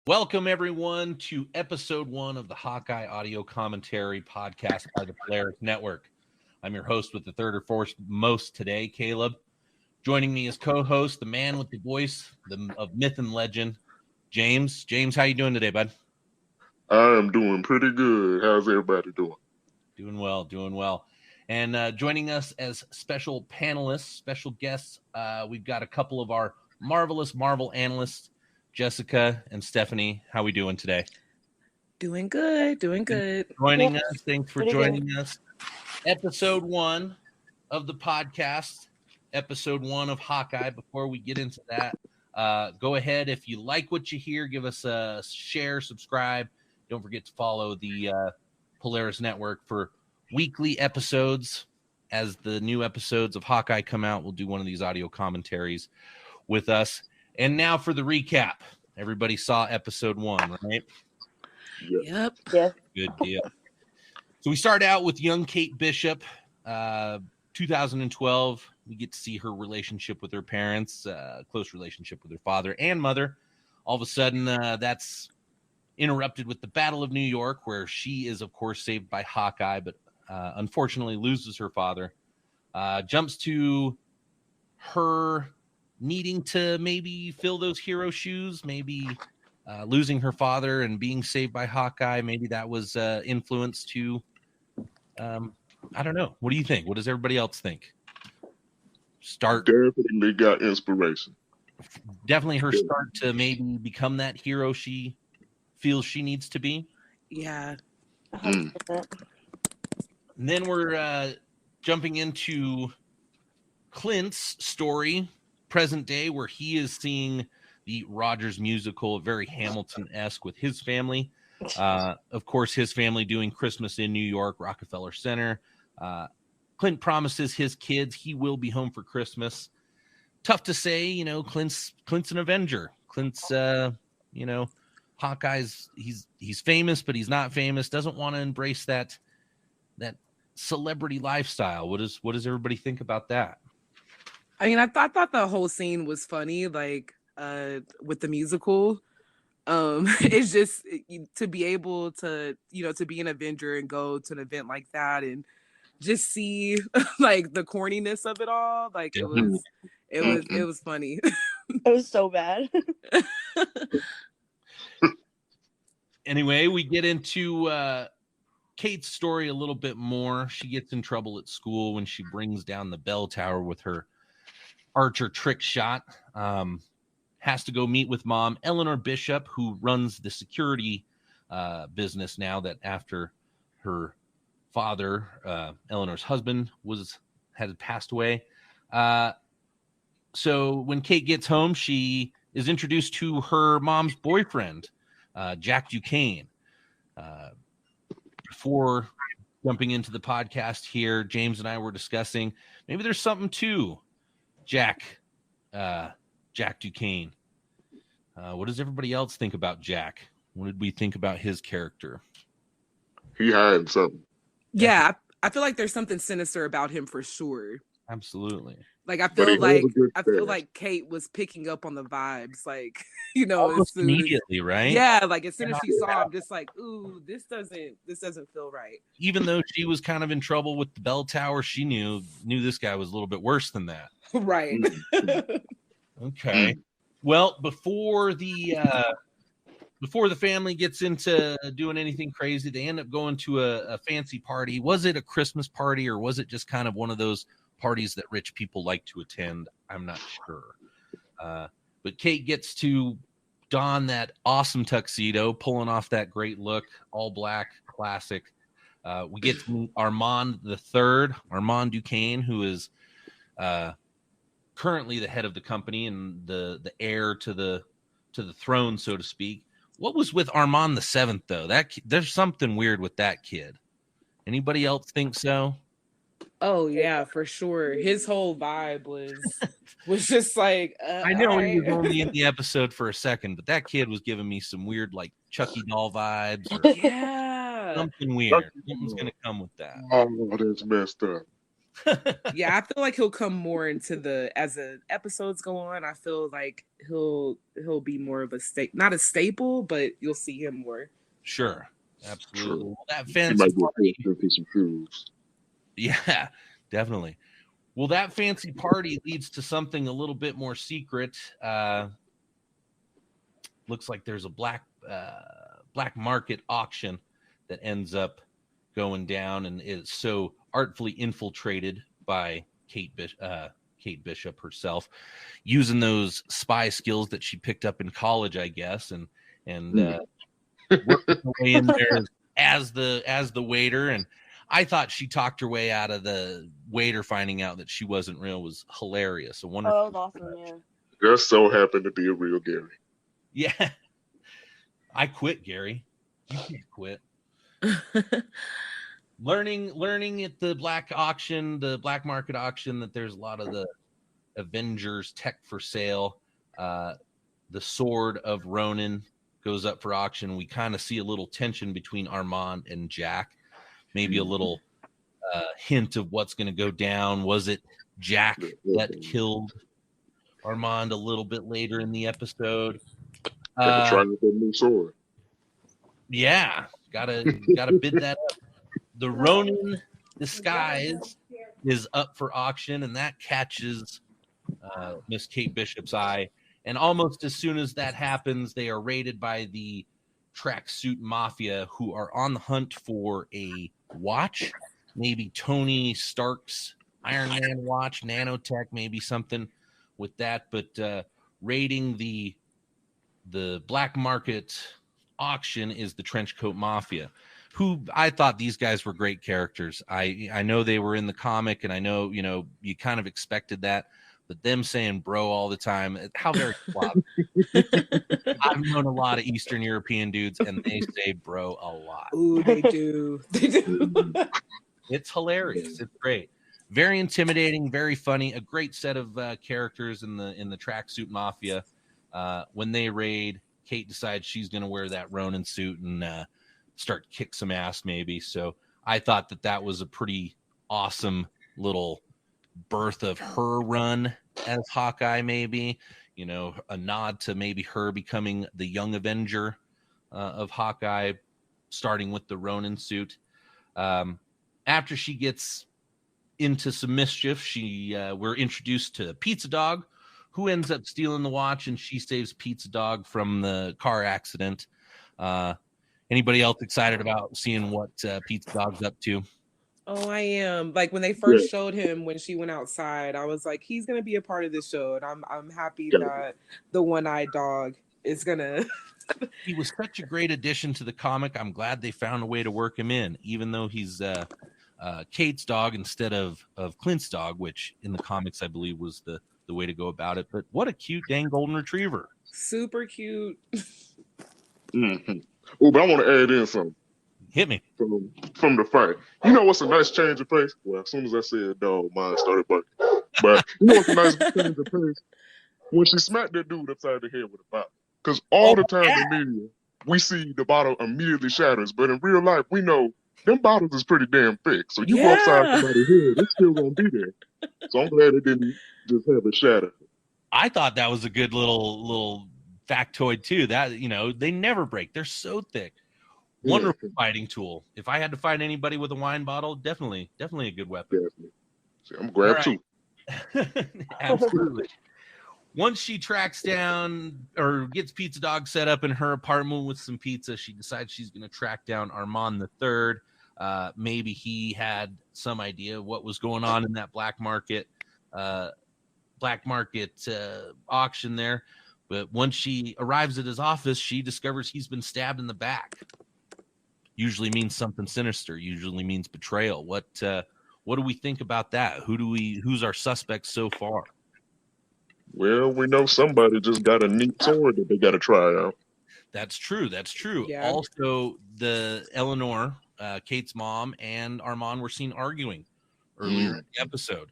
Welcome, everyone, to episode 1 of the Hawkeye audio commentary podcast by the Polaris Network. I'm your host with the third or fourth most today, Caleb. Joining me as co-host, the man with the voice of myth and legend, James. James, how you doing today, bud? I am doing pretty good. How's everybody doing? Doing well. And joining us as special panelists, special guests, we've got a couple of our marvelous Marvel analysts, Jessica and Stephanie. How we doing today? Doing good. Joining us. Thanks for joining us. Episode 1 of the podcast, episode 1 of Hawkeye. Before we get into that, go ahead. If you like what you hear, give us a share, subscribe. Don't forget to follow the Polaris Network for weekly episodes. As the new episodes of Hawkeye come out, we'll do one of these audio commentaries with us. And now for the recap. Everybody saw episode 1, right? Yep. Good deal. So we start out with young Kate Bishop, 2012. We get to see her relationship with her parents, close relationship with her father and mother. All of a sudden, that's interrupted with the Battle of New York, where she is, of course, saved by Hawkeye, but unfortunately loses her father. Jumps to her needing to maybe fill those hero shoes, maybe losing her father and being saved by Hawkeye. Maybe that was influence to, I don't know. What do you think? What does everybody else think? Definitely got inspiration. Definitely her start to maybe become that hero she feels she needs to be. Yeah. 100%. And then we're jumping into Clint's story, present day, where he is seeing the Rogers musical, very Hamilton-esque with his family. Of course, his family doing Christmas in New York, Rockefeller Center. Clint promises his kids he will be home for Christmas. Tough to say, Clint's an Avenger. Clint's, Hawkeye's, he's famous, but he's not famous. Doesn't want to embrace that celebrity lifestyle. What does everybody think about that? I mean, I thought the whole scene was funny, like with the musical. It's just to be able to, to be an Avenger and go to an event like that and just see like the corniness of it all. Like it was funny. It was so bad. Anyway, we get into Kate's story a little bit more. She gets in trouble at school when she brings down the bell tower with her archer trick shot. Has to go meet with mom, Eleanor Bishop, who runs the security business now that after her father, Eleanor's husband, had passed away. So when Kate gets home, she is introduced to her mom's boyfriend, Jack Duquesne. Before jumping into the podcast here, James and I were discussing maybe there's something to Jack Duquesne. What does everybody else think about Jack? What did we think about his character? He had something. Yeah, I feel like there's something sinister about him for sure. Absolutely. Like I feel like Kate was picking up on the vibes, like almost immediately, right? Yeah, like as soon as she saw him, just like, ooh, this doesn't feel right. Even though she was kind of in trouble with the bell tower, she knew this guy was a little bit worse than that. Right. Okay. Well, before the family gets into doing anything crazy, they end up going to a fancy party. Was it a Christmas party or was it just kind of one of those parties that rich people like to attend? I'm not sure. But Kate gets to don that awesome tuxedo, pulling off that great look, all black, classic. We get to meet Armand III, Armand Duquesne, who is currently the head of the company and the heir to the throne, so to speak. What was with Armand VII, though? There's something weird with that kid. Anybody else think so? Oh yeah, for sure. His whole vibe was just like I know he was only in the episode for a second, but that kid was giving me some weird like Chucky doll vibes. Yeah, something weird. Something's gonna come with that. Oh, that's messed up. Yeah, I feel like he'll come more into as the episodes go on. I feel like he'll be more of a not a staple, but you'll see him more. Sure, absolutely. True. Well, that He fancy might be party, a piece of shoes. yeah, definitely. Well, that fancy party leads to something a little bit more secret. Looks like there's a black market auction that ends up going down and is so artfully infiltrated by Kate Bishop herself, using those spy skills that she picked up in college, I guess, and working her way in there as the waiter. And I thought she talked her way out of the waiter finding out that she wasn't real was hilarious. A wonderful. Oh, that was awesome, yeah. Just so happened to be a real Gary. Yeah. I quit, Gary. You can't quit. Learning at the black market auction, that there's a lot of the Avengers tech for sale. The sword of Ronin goes up for auction. We kind of see a little tension between Armand and Jack. Maybe a little hint of what's going to go down. Was it Jack that killed Armand a little bit later in the episode? Trying to get a new sword. Yeah, gotta bid that up. The Ronin disguise is up for auction, and that catches Miss Kate Bishop's eye. And almost as soon as that happens, they are raided by the tracksuit mafia, who are on the hunt for a watch, maybe Tony Stark's Iron Man watch, nanotech, maybe something with that. But raiding the black market auction is the Trenchcoat Mafia, who I thought these guys were great characters. I know they were in the comic, and I know, you kind of expected that, but them saying bro all the time, how very flawed. I've known a lot of Eastern European dudes, and they say bro a lot. Ooh, they do. They do. It's hilarious. It's great. Very intimidating, very funny, a great set of characters in the tracksuit mafia. When they raid, Kate decides she's going to wear that Ronin suit and start kick some ass, maybe. So I thought that was a pretty awesome little birth of her run as Hawkeye, maybe. A nod to maybe her becoming the young Avenger of Hawkeye, starting with the Ronin suit. After she gets into some mischief, we're introduced to Pizza Dog, who ends up stealing the watch, and she saves Pizza Dog from the car accident. Anybody else excited about seeing what Pizza Dog's up to? Oh, I am. Like when they first showed him when she went outside, I was like, he's gonna be a part of this show, and I'm happy that the one-eyed dog is gonna. He was such a great addition to the comic. I'm glad they found a way to work him in, even though he's Kate's dog instead of Clint's dog, which in the comics I believe was the way to go about it. But what a cute dang golden retriever. Super cute. Mm-hmm. Oh, but I want to add in something. Hit me. From the fight. You know what's a nice change of pace? Well, as soon as I said dog, mine started barking. But you know what's a nice change of pace? When she smacked that dude upside the head with a bottle. Because all the time in media, we see the bottle immediately shatters. But in real life, we know them bottles is pretty damn thick. So you go upside somebody's head, it's still going to be there. So I'm glad it didn't just have it shatter. I thought that was a good little factoid too. That they never break. They're so thick. Wonderful fighting tool. If I had to fight anybody with a wine bottle, definitely a good weapon. Definitely. See, I'm glad too. Absolutely. Once she tracks down or gets Pizza Dog set up in her apartment with some pizza, she decides she's going to track down Armand III. Maybe he had some idea of what was going on in that black market auction there. But once she arrives at his office, she discovers he's been stabbed in the back. Usually means something sinister. Usually means betrayal. What do we think about that? Who's our suspect so far? Well, we know somebody just got a neat sword that they got to try out. That's true. Yeah. Also, the Eleanor, Kate's mom, and Armand were seen arguing earlier in the episode.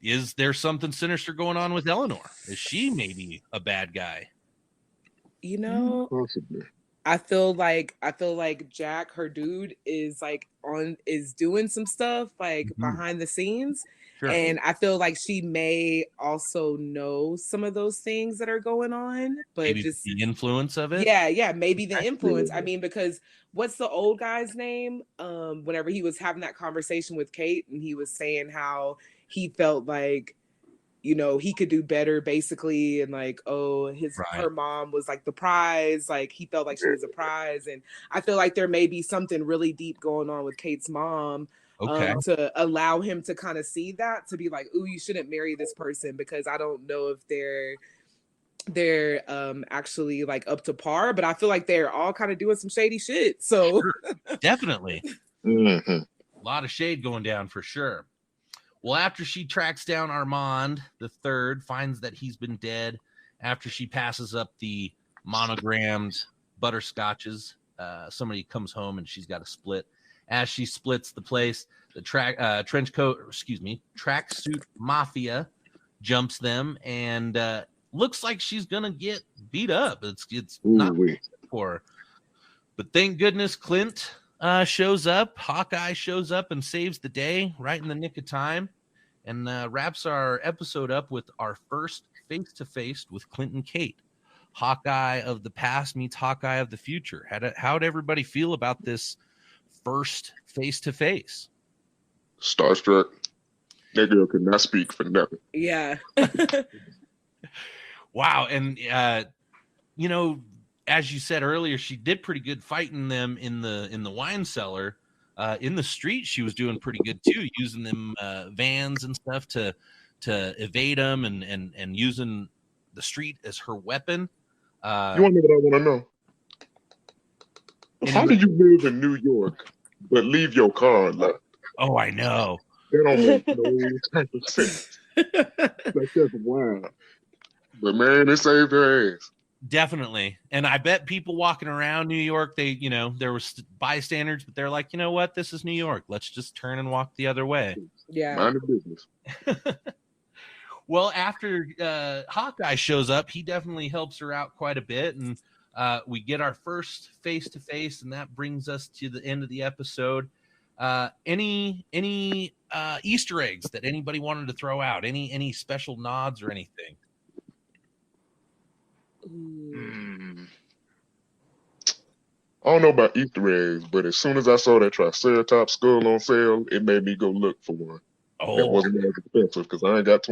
Is there something sinister going on with Eleanor? Is she maybe a bad guy? Possibly. I feel like Jack, her dude, is doing some stuff like behind the scenes. Sure. And I feel like she may also know some of those things that are going on, but Maybe just the influence of it. yeah, maybe the influence. I mean, because what's the old guy's name? Whenever he was having that conversation with Kate and he was saying how he felt like, you know, he could do better basically, and like, oh, her mom was like the prize, like he felt like she was a prize. And I feel like there may be something really deep going on with Kate's mom, to allow him to kind of see that, to be like, ooh, you shouldn't marry this person, because I don't know if they're actually like up to par, but I feel like they're all kind of doing some shady shit. So definitely Mm-hmm. a lot of shade going down for sure. Well, after she tracks down Armand the third, finds that he's been dead, after she passes up the monogrammed butterscotches, somebody comes home and she's got to split. As she splits the place, the tracksuit mafia jumps them and looks like she's gonna get beat up. It's not for her. But thank goodness Clint shows up. Hawkeye shows up and saves the day right in the nick of time, and wraps our episode up with our first face-to-face with Clint and Kate. Hawkeye of the past meets Hawkeye of the future. How'd everybody feel about this first face-to-face? Starstruck. That girl could not speak for nothing. Yeah. Wow. And you know, as you said earlier, she did pretty good fighting them in the wine cellar. In the street, she was doing pretty good too, using them vans and stuff to evade them, and using the street as her weapon. You want to know what I want to know? How do you live in New York but leave your car unlocked? Oh, I know. That don't make no type of sense. That's just wild. But man, it saved her ass. Definitely. And I bet people walking around New York, there were bystanders, but they're like, you know what? This is New York. Let's just turn and walk the other way. Yeah. Mind the business. Well, after Hawkeye shows up, he definitely helps her out quite a bit. And we get our first face-to-face, and that brings us to the end of the episode. Any Easter eggs that anybody wanted to throw out? Any special nods or anything? I don't know about Easter eggs, but as soon as I saw that Triceratops skull on sale, it made me go look for one. Oh, that wasn't as expensive because I ain't got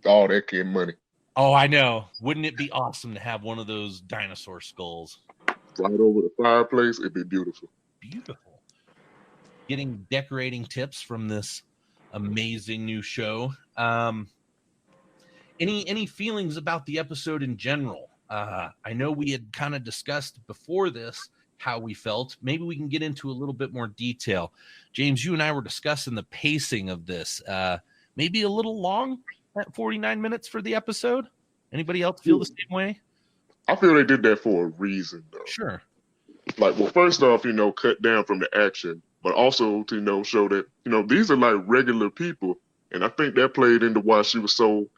all that kid money. Oh, I know. Wouldn't it be awesome to have one of those dinosaur skulls? Right over the fireplace, it'd be beautiful. Beautiful. Getting decorating tips from this amazing new show. Any feelings about the episode in general? I know we had kind of discussed before this how we felt. Maybe we can get into a little bit more detail. James, you and I were discussing the pacing of this. Maybe a little long at 49 minutes for the episode. Anybody else feel the same way? I feel they did that for a reason, though. Sure. Like, well, first off, cut down from the action, but also to, show that, these are like regular people. And I think that played into why she was so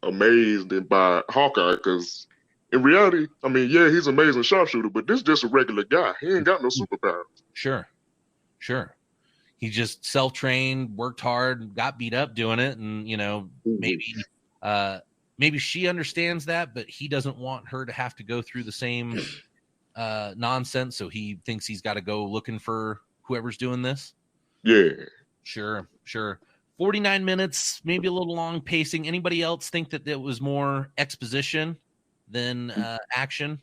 amazed by Hawkeye, because in reality, I mean, yeah, he's an amazing sharpshooter, but this is just a regular guy. He ain't got no superpowers. Sure. He just self-trained, worked hard, got beat up doing it, and maybe she understands that, but he doesn't want her to have to go through the same nonsense, so he thinks he's got to go looking for whoever's doing this. Yeah. Sure. 49 minutes, maybe a little long pacing. Anybody else think that it was more exposition than action,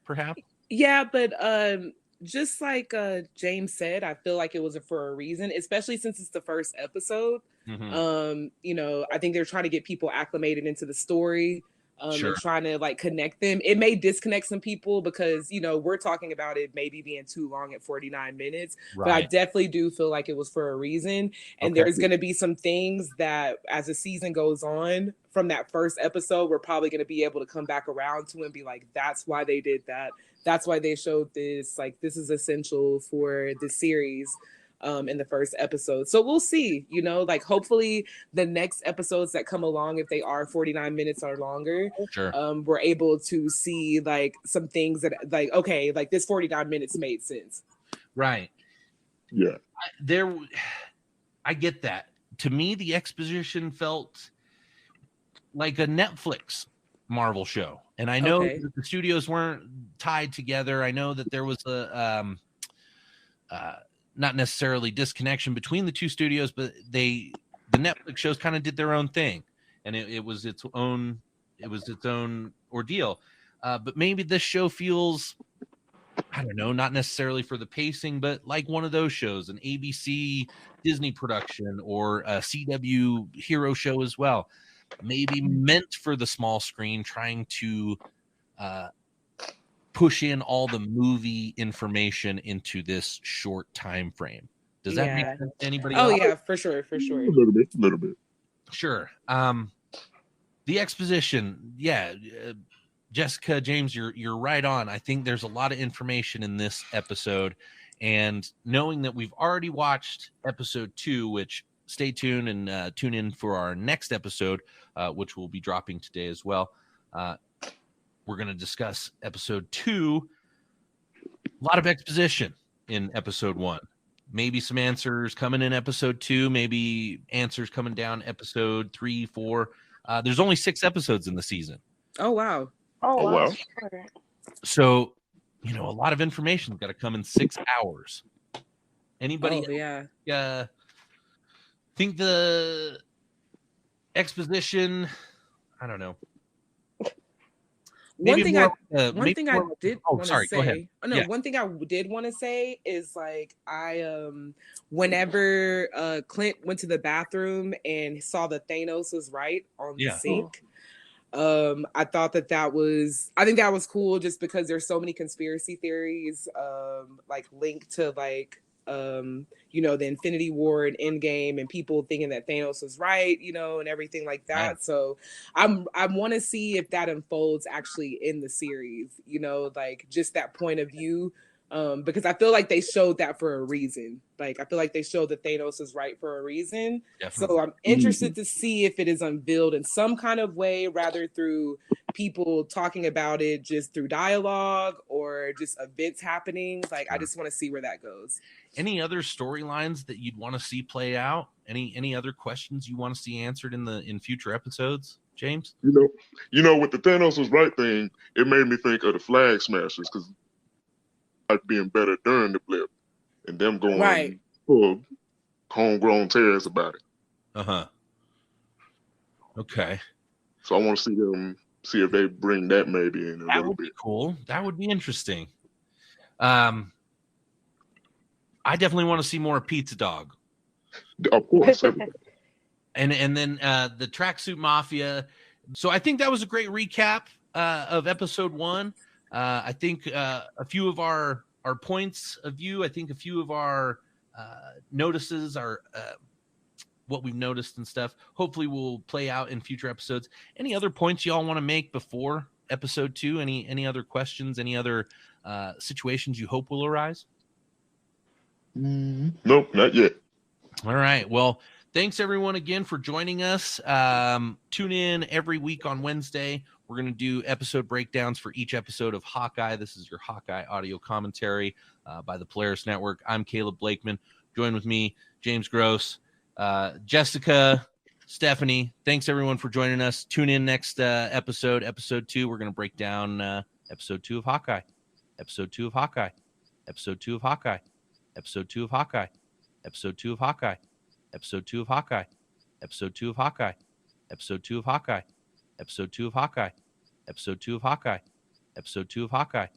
perhaps? Yeah, but just like James said, I feel like it was for a reason, especially since it's the first episode. Mm-hmm. I think they're trying to get people acclimated into the story. Sure. And trying to like connect them. It may disconnect some people because, we're talking about it maybe being too long at 49 minutes, right. But I definitely do feel like it was for a reason. And there's going to be some things that as the season goes on from that first episode, we're probably going to be able to come back around to and be like, that's why they did that. That's why they showed this. Like, this is essential for the series. in the first episode. So we'll see, you know, like hopefully the next episodes that come along, if they are 49 minutes or longer, Sure. we're able to see like some things that like, okay, like this 49 minutes made sense. Right. Yeah. I get that. To me, the exposition felt like a Netflix Marvel show. And I know Okay. that the studios weren't tied together. I know that there was a not necessarily disconnection between the two studios, but the Netflix shows kind of did their own thing, and it was its own ordeal. But maybe this show feels, I don't know, not necessarily for the pacing, but like one of those shows, an ABC Disney production or a CW hero show as well. Maybe meant for the small screen, trying to push in all the movie information into this short time frame. Does that make sense to anybody else? Yeah, for sure. A little bit. Sure. The exposition, Jessica, James, you're right on. I think there's a lot of information in this episode, and knowing that we've already watched episode 2, which stay tuned and tune in for our next episode, which will be dropping today as well. We're going to discuss episode 2. A lot of exposition in episode 1. Maybe some answers coming in episode 2. Maybe answers coming down episode 3, 4. There's only 6 episodes in the season. Oh, wow. Oh, wow. So, a lot of information's got to come in 6 hours. Anybody think the exposition, I don't know. One thing I did want to say is like whenever Clint went to the bathroom and saw that Thanos was right on the sink, I think that was cool just because there's so many conspiracy theories like linked to like the Infinity War and Endgame and people thinking that Thanos was right, and everything like that. Right. So I want to see if that unfolds actually in the series, like just that point of view. Because I feel like they showed that for a reason. Like, I feel like they showed that Thanos is right for a reason. Definitely. So I'm interested to see if it is unveiled in some kind of way, rather through people talking about it just through dialogue or just events happening. Like, I just want to see where that goes. Any other storylines that you'd want to see play out? Any other questions you want to see answered in future episodes, James? With the Thanos was right thing, it made me think of the Flag Smashers, because being better during the blip and them going full homegrown terrorists about it. Okay. So I want to see if they bring that maybe in a that little would bit. Be cool. That would be interesting. I definitely want to see more Pizza Dog. Of course. and then the Tracksuit Mafia. So I think that was a great recap of episode 1. I think a few of our points of view, I think a few of our notices are what we've noticed and stuff, hopefully will play out in future episodes. Any other points y'all want to make before episode 2? Any other questions? Any other situations you hope will arise? Nope, not yet. All right. Well, thanks everyone again for joining us. Tune in every week on Wednesday. We're going to do episode breakdowns for each episode of Hawkeye. This is your Hawkeye audio commentary by the Polaris Network. I'm Caleb Blakeman. Join with me, James Gross, Jessica, Stephanie. Thanks everyone for joining us. Tune in next episode 2. We're going to break down episode 2 of Hawkeye. Episode 2 of Hawkeye. Episode 2 of Hawkeye. Episode 2 of Hawkeye. Episode 2 of Hawkeye. Episode 2 of Hawkeye. Episode 2 of Hawkeye. Episode 2 of Hawkeye. Episode 2 of Hawkeye. Episode 2 of Hawkeye. Episode 2 of Hawkeye.